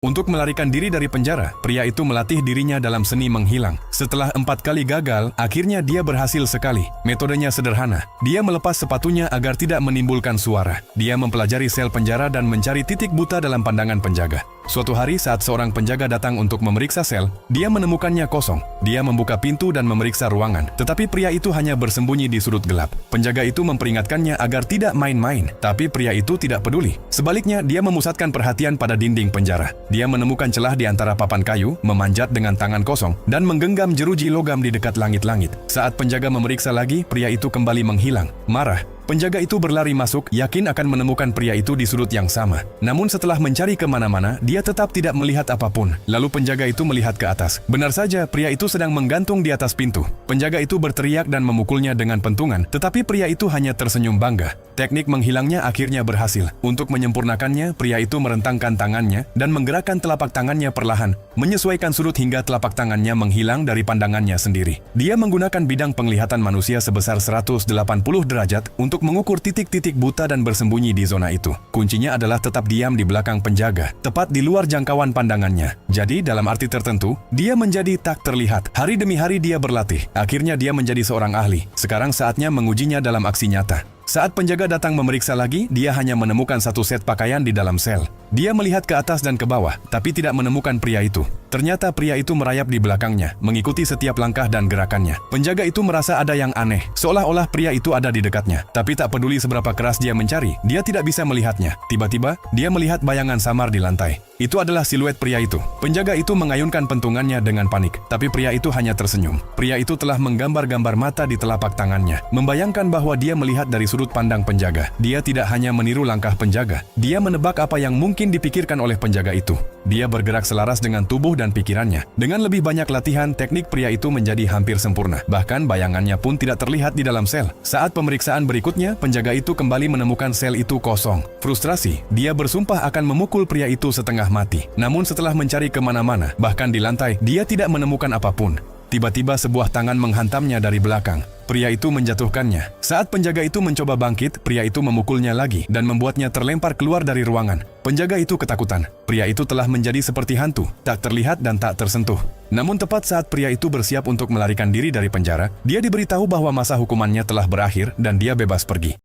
Untuk melarikan diri dari penjara, pria itu melatih dirinya dalam seni menghilang. Setelah 4 kali gagal, akhirnya dia berhasil sekali. Metodenya sederhana. Dia melepas sepatunya agar tidak menimbulkan suara. Dia mempelajari sel penjara dan mencari titik buta dalam pandangan penjaga. Suatu hari saat seorang penjaga datang untuk memeriksa sel, dia menemukannya kosong. Dia membuka pintu dan memeriksa ruangan, tetapi pria itu hanya bersembunyi di sudut gelap. Penjaga itu memperingatkannya agar tidak main-main, tapi pria itu tidak peduli. Sebaliknya, dia memusatkan perhatian pada dinding penjara. Dia menemukan celah di antara papan kayu, memanjat dengan tangan kosong, dan menggenggam jeruji logam di dekat langit-langit. Saat penjaga memeriksa lagi, pria itu kembali menghilang. Marah, penjaga itu berlari masuk, yakin akan menemukan pria itu di sudut yang sama. Namun setelah mencari kemana-mana, dia tetap tidak melihat apapun. Lalu penjaga itu melihat ke atas. Benar saja, pria itu sedang menggantung di atas pintu. Penjaga itu berteriak dan memukulnya dengan pentungan, tetapi pria itu hanya tersenyum bangga. Teknik menghilangnya akhirnya berhasil. Untuk menyempurnakannya, pria itu merentangkan tangannya dan menggerakkan telapak tangannya perlahan, menyesuaikan sudut hingga telapak tangannya menghilang dari pandangannya sendiri. Dia menggunakan bidang penglihatan manusia sebesar 180 derajat untuk mengukur titik-titik buta dan bersembunyi di zona itu. Kuncinya adalah tetap diam di belakang penjaga, tepat di luar jangkauan pandangannya. Jadi, dalam arti tertentu, dia menjadi tak terlihat. Hari demi hari dia berlatih. Akhirnya dia menjadi seorang ahli. Sekarang saatnya mengujinya dalam aksi nyata. Saat penjaga datang memeriksa lagi, dia hanya menemukan satu set pakaian di dalam sel. Dia melihat ke atas dan ke bawah, tapi tidak menemukan pria itu. Ternyata pria itu merayap di belakangnya, mengikuti setiap langkah dan gerakannya. Penjaga itu merasa ada yang aneh, seolah-olah pria itu ada di dekatnya. Tapi tak peduli seberapa keras dia mencari, dia tidak bisa melihatnya. Tiba-tiba, dia melihat bayangan samar di lantai. Itu adalah siluet pria itu. Penjaga itu mengayunkan pentungannya dengan panik, tapi pria itu hanya tersenyum. Pria itu telah menggambar-gambar mata di telapak tangannya, membayangkan bahwa dia melihat dari sudut pandang penjaga. Dia tidak hanya meniru langkah penjaga, dia menebak apa yang mungkin dipikirkan oleh penjaga itu. Dia bergerak selaras dengan tubuh dan pikirannya. Dengan lebih banyak latihan, teknik pria itu menjadi hampir sempurna. Bahkan bayangannya pun tidak terlihat di dalam sel. Saat pemeriksaan berikutnya, penjaga itu kembali menemukan sel itu kosong. Frustrasi, dia bersumpah akan memukul pria itu setengah mati. Namun setelah mencari kemana-mana, bahkan di lantai, dia tidak menemukan apapun. Tiba-tiba sebuah tangan menghantamnya dari belakang. Pria itu menjatuhkannya. Saat penjaga itu mencoba bangkit, pria itu memukulnya lagi dan membuatnya terlempar keluar dari ruangan. Penjaga itu ketakutan. Pria itu telah menjadi seperti hantu, tak terlihat dan tak tersentuh. Namun tepat saat pria itu bersiap untuk melarikan diri dari penjara, dia diberitahu bahwa masa hukumannya telah berakhir dan dia bebas pergi.